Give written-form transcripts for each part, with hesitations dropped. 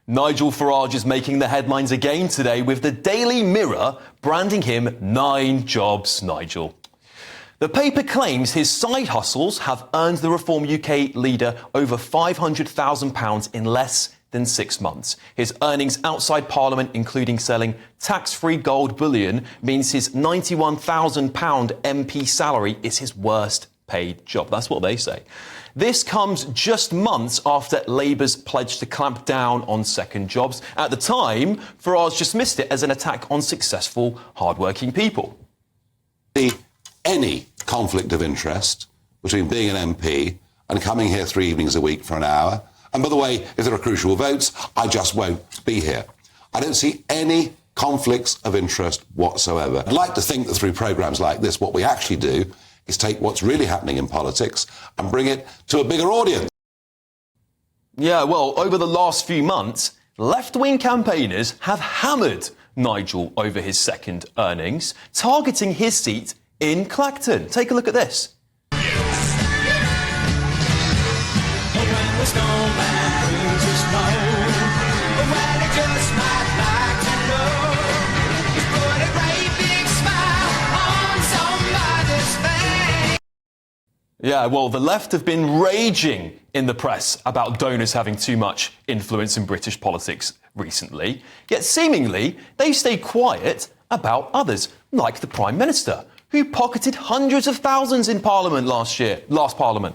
Nigel Farage is making the headlines again today with the Daily Mirror branding him 9 jobs Nigel. The paper claims his side hustles have earned the Reform UK leader over £500,000 in less than 6 months. His earnings outside Parliament, including selling tax-free gold bullion, means his £91,000 MP salary is his worst paid job. That's what they say. This comes just months after Labour's pledge to clamp down on second jobs. At the time, Farage dismissed it as an attack on successful, hard-working people. Any conflict of interest between being an MP and coming here 3 evenings a week for an hour. And by the way, if there are crucial votes, I just won't be here. I don't see any conflicts of interest whatsoever. I'd like to think that through programmes like this, what we actually do is take what's really happening in politics and bring it to a bigger audience. Yeah, well, over the last few months, left-wing campaigners have hammered Nigel over his second earnings, targeting his seat in Clacton. Take a look at this. Yeah, well, the left have been raging in the press about donors having too much influence in British politics recently. Yet seemingly, they've stayed quiet about others, like the Prime Minister, who pocketed hundreds of thousands in Parliament last Parliament.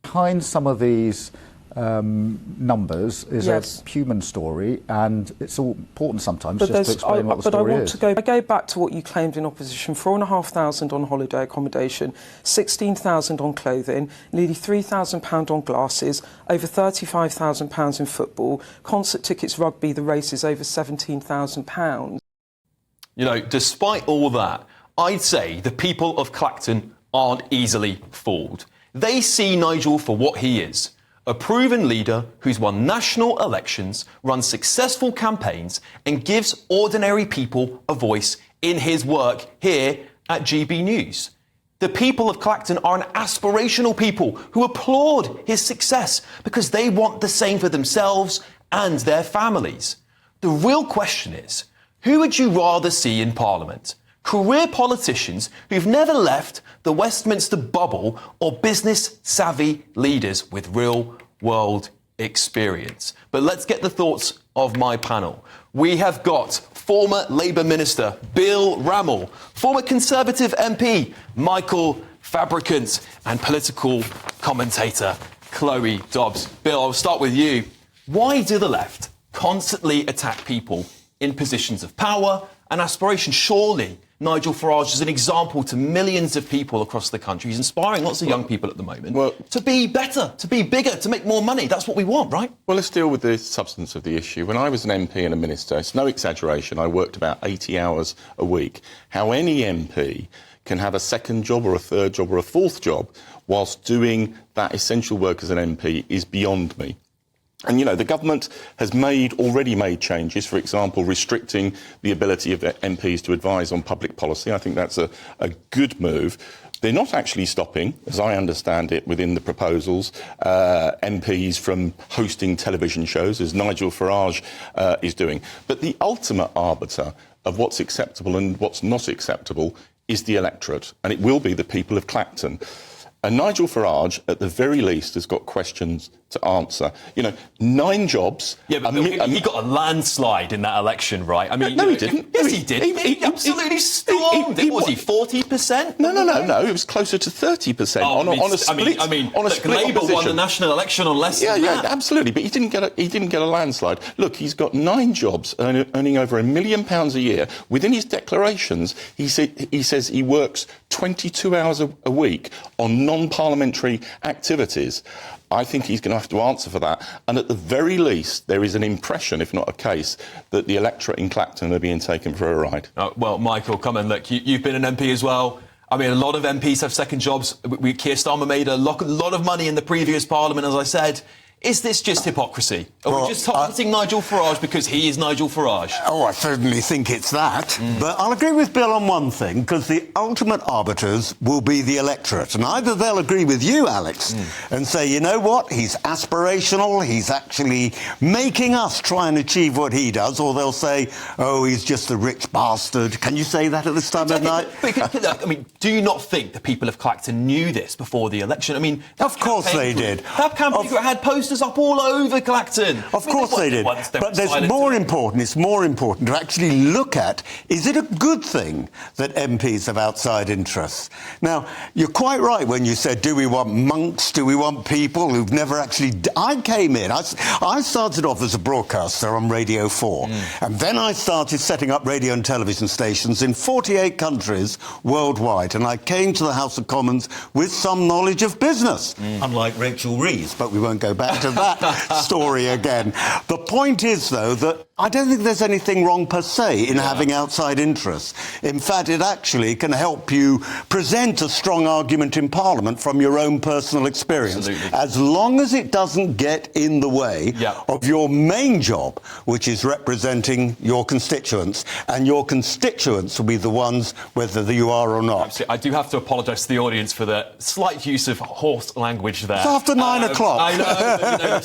Behind some of these numbers is a human story, and it's all important sometimes just to explain what the story is. I go back to what you claimed in opposition: 4,500 on holiday accommodation, 16,000 on clothing, nearly £3,000 on glasses, over £35,000 in football, concert tickets, rugby, the races, over £17,000. You know, despite all that, I'd say the people of Clacton aren't easily fooled. They see Nigel for what he is: a proven leader who's won national elections, runs successful campaigns, and gives ordinary people a voice in his work here at GBNews. The people of Clacton are an aspirational people who applaud his success because they want the same for themselves and their families. The real question is, who would you rather see in Parliament? Career politicians who've never left the Westminster bubble, or business-savvy leaders with real-world experience? But let's get the thoughts of my panel. We have got former Labour Minister Bill Rammell, former Conservative MP Michael Fabricant, and political commentator Chloe Dobbs. Bill, I'll start with you. Why do the left constantly attack people in positions of power and aspiration? Surely Nigel Farage is an example to millions of people across the country. He's inspiring lots of young people at the moment to be better, to be bigger, to make more money. That's what we want, right? Well, let's deal with the substance of the issue. When I was an MP and a minister, it's no exaggeration, I worked about 80 hours a week. How any MP can have a second job or a third job or a fourth job whilst doing that essential work as an MP is beyond me. And, you know, the government has already made changes, for example, restricting the ability of MPs to advise on public policy. I think that's a good move. They're not actually stopping, as I understand it, within the proposals, MPs from hosting television shows, as Nigel Farage is doing. But the ultimate arbiter of what's acceptable and what's not acceptable is the electorate, and it will be the people of Clacton. And Nigel Farage, at the very least, has got questions to answer. You know, 9 jobs. Yeah, but he got a landslide in that election, right? I mean, no, he didn't. Yes, he did. He absolutely stormed it. Was he 40%? No. It was closer to 30% on a split. On a split Labour opposition. won the national election on less than that. Yeah, absolutely. But he didn't get a landslide. Look, he's got 9 jobs, earning over £1 million a year. Within his declarations, he says he works 22 hours a week on non-parliamentary activities. I think he's going to have to answer for that. And at the very least, there is an impression, if not a case, that the electorate in Clacton are being taken for a ride. Well, Michael, come on, look, you've been an MP as well. I mean, a lot of MPs have second jobs. Keir Starmer made a lot of money in the previous Parliament, as I said. is this just hypocrisy? Are we just targeting Nigel Farage because he is Nigel Farage? Oh, I certainly think it's that. But I'll agree with Bill on one thing, because the ultimate arbiters will be the electorate. And either they'll agree with you, Alex, and say, you know what, he's aspirational, he's actually making us try and achieve what he does, or they'll say, oh, he's just a rich bastard. Can you say that at this time of night? I mean, do you not think the people of Clacton knew this before the election? I mean, of course they did. That campaign group had posters up all over Clacton. Of course they did. But there's more important. It's more important to actually look at, is it a good thing that MPs have outside interests? Now, you're quite right when you said, do we want monks? Do we want people who've never actually... I came in, I started off as a broadcaster on Radio 4, and then I started setting up radio and television stations in 48 countries worldwide, and I came to the House of Commons with some knowledge of business, unlike Rachel Reeves, but we won't go back to that story again. The point is, though, that I don't think there's anything wrong per se in having outside interests. In fact, it actually can help you present a strong argument in Parliament from your own personal experience, as long as it doesn't get in the way of your main job, which is representing your constituents, and your constituents will be the ones whether you are or not. Absolutely. I do have to apologise to the audience for the slight use of hoarse language there. It's after 9 o'clock. I know.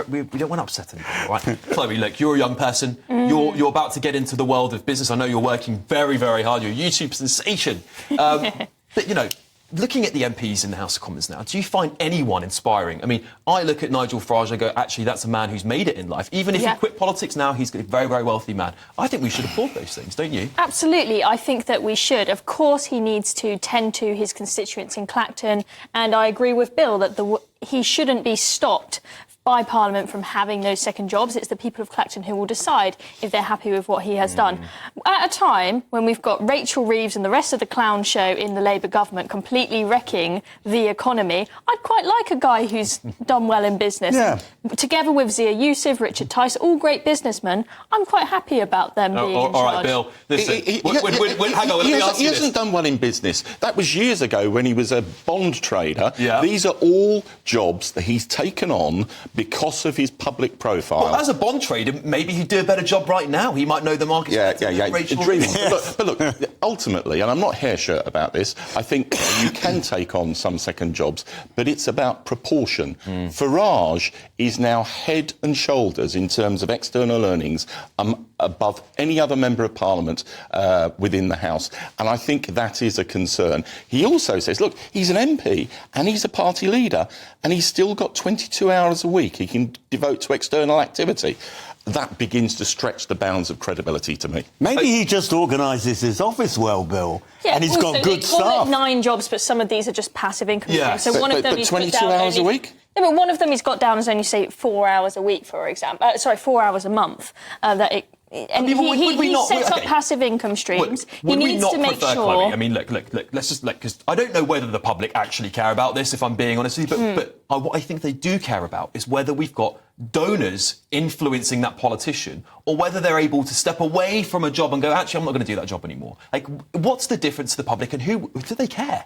We don't want to upset anybody, right? Chloe, look, you're a young person. You're about to get into the world of business. I know you're working very, very hard. You're a YouTube sensation. But, you know, looking at the MPs in the House of Commons now, do you find anyone inspiring? I mean, I look at Nigel Farage and I go, actually, that's a man who's made it in life. Even if he quit politics now, he's a very, very wealthy man. I think we should applaud those things, don't you? Absolutely. I think that we should. Of course, he needs to tend to his constituents in Clacton. And I agree with Bill that he shouldn't be stopped by Parliament from having those second jobs. It's the people of Clacton who will decide if they're happy with what he has done. At a time when we've got Rachel Reeves and the rest of the clown show in the Labour government completely wrecking the economy, I'd quite like a guy who's done well in business. Yeah. Together with Zia Youssef, Richard Tice, all great businessmen, I'm quite happy about them being in charge. All right, Bill. Listen, hang on, he hasn't done well in business. That was years ago when he was a bond trader. Yeah. These are all jobs that he's taken on because of his public profile. Well, as a bond trader, maybe he'd do a better job right now. He might know the market better than Rachel Reeves. But look, ultimately, and I'm not hair-shirt about this, I think you can take on some second jobs, but it's about proportion. Farage is now head and shoulders in terms of external earnings above any other member of Parliament within the House. And I think that is a concern. He also says, look, he's an MP and he's a party leader and he's still got 22 hours a week he can devote to external activity. That begins to stretch the bounds of credibility to me. Maybe he just organises his office well, Bill, and he's got good staff. Call it 9 jobs, but some of these are just passive income streams. So one of them but 22 hours a week? No, but one of them he's got down as only, say, 4 hours a week, for example. 4 hours a month. And he sets up passive income streams. He needs to make sure... Chloe, I mean, look, let's just... because I don't know whether the public actually care about this, if I'm being honest with you, but what I think they do care about is whether we've got donors influencing that politician or whether they're able to step away from a job and go, actually, I'm not going to do that job anymore. Like, what's the difference to the public and who do they care?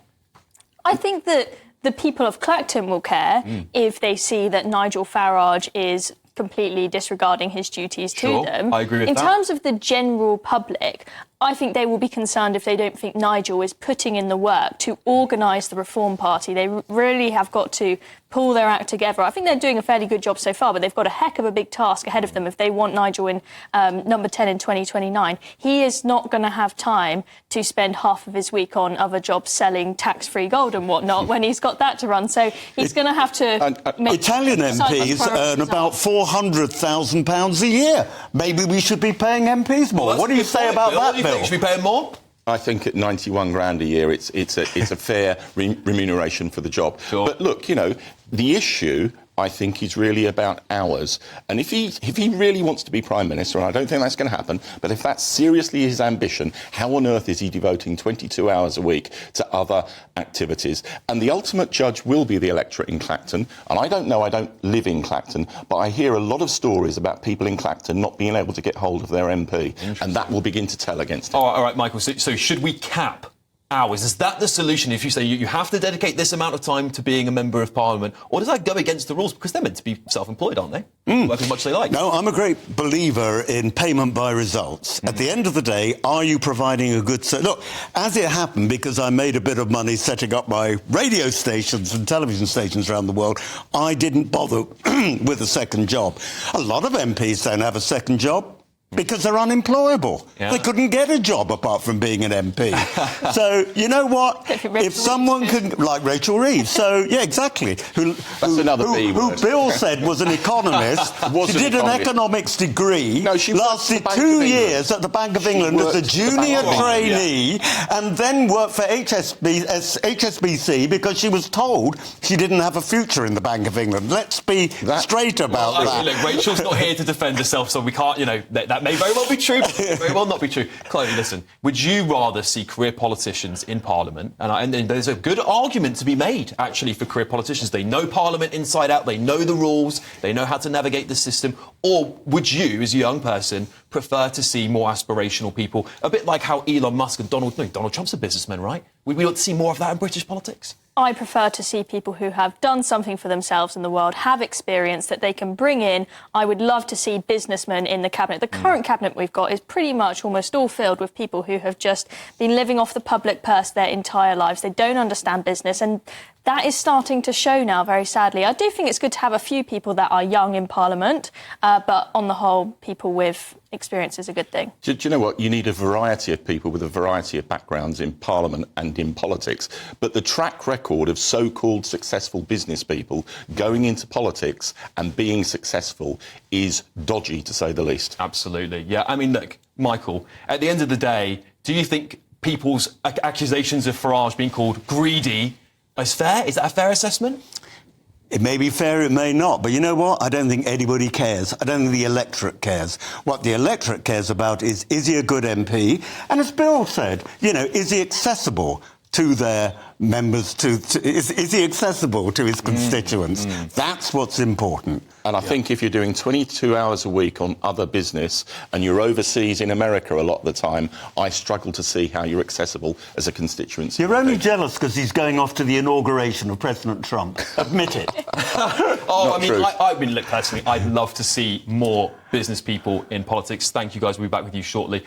I think that the people of Clacton will care if they see that Nigel Farage is completely disregarding his duties to them. I agree with that. In terms of the general public, I think they will be concerned if they don't think Nigel is putting in the work to organise the Reform Party. They really have got to pull their act together. I think they're doing a fairly good job so far, but they've got a heck of a big task ahead of them if they want Nigel in number 10 in 2029. He is not going to have time to spend half of his week on other jobs selling tax-free gold and whatnot when he's got that to run. So he's going to have to... Italian MPs earn about £400,000 a year. Maybe we should be paying MPs more. Well, what do you say about that, Bill? Should we pay him more? I think at 91 grand a year, it's a fair remuneration for the job. Sure. But look, you know, the issue, I think, is really about hours. And if he really wants to be Prime Minister, and I don't think that's going to happen, but if that's seriously his ambition, how on earth is he devoting 22 hours a week to other activities? And the ultimate judge will be the electorate in Clacton. And I don't know, I don't live in Clacton, but I hear a lot of stories about people in Clacton not being able to get hold of their MP. And that will begin to tell against him. All right, Michael, so should we cap hours. Is that the solution if you say you have to dedicate this amount of time to being a member of parliament, or does that go against the rules? Because they're meant to be self-employed, aren't they? Work as much as they like. No, I'm a great believer in payment by results. At the end of the day, are you providing a good service? Look, as it happened, because I made a bit of money setting up my radio stations and television stations around the world, I didn't bother with a second job. A lot of MPs don't have a second job because they're unemployable. Yeah. They couldn't get a job apart from being an MP. So, you know what? If someone can... Like Rachel Reeves. So, yeah, exactly. That's another B who word. Bill said was an economist. She did an economics degree. No, she lasted worked at the Bank 2 of years at the Bank of England as a junior trainee and then worked for HSBC because she was told she didn't have a future in the Bank of England. Let's be straight about that. Look, Rachel's not here to defend herself, so we can't, that may very well be true, but it may very well not be true. Chloe, listen, would you rather see career politicians in Parliament? And there's a good argument to be made, actually, for career politicians. They know Parliament inside out, they know the rules, they know how to navigate the system. Or would you, as a young person, prefer to see more aspirational people? A bit like how Elon Musk and Donald Trump's a businessman, right? We want to see more of that in British politics. I prefer to see people who have done something for themselves in the world, have experience that they can bring in. I would love to see businessmen in the cabinet. The current cabinet we've got is pretty much almost all filled with people who have just been living off the public purse their entire lives. They don't understand business, and that is starting to show now, very sadly. I do think it's good to have a few people that are young in Parliament, but on the whole, people with experience is a good thing. Do you know what? You need a variety of people with a variety of backgrounds in Parliament and in politics. But the track record of so-called successful business people going into politics and being successful is dodgy, to say the least. Absolutely. Yeah, I mean, look, Michael, at the end of the day, do you think people's accusations of Farage being called greedy is fair? Is that a fair assessment? It may be fair, it may not. But you know what? I don't think anybody cares. I don't think the electorate cares. What the electorate cares about is he a good MP? And as Bill said, is he accessible to their members? Is he accessible to his constituents? That's what's important. And I think if you're doing 22 hours a week on other business and you're overseas in America a lot of the time, I struggle to see how you're accessible as a constituency. You're only jealous because he's going off to the inauguration of President Trump. Admit it. Look, personally, I'd love to see more business people in politics. Thank you, guys. We'll be back with you shortly.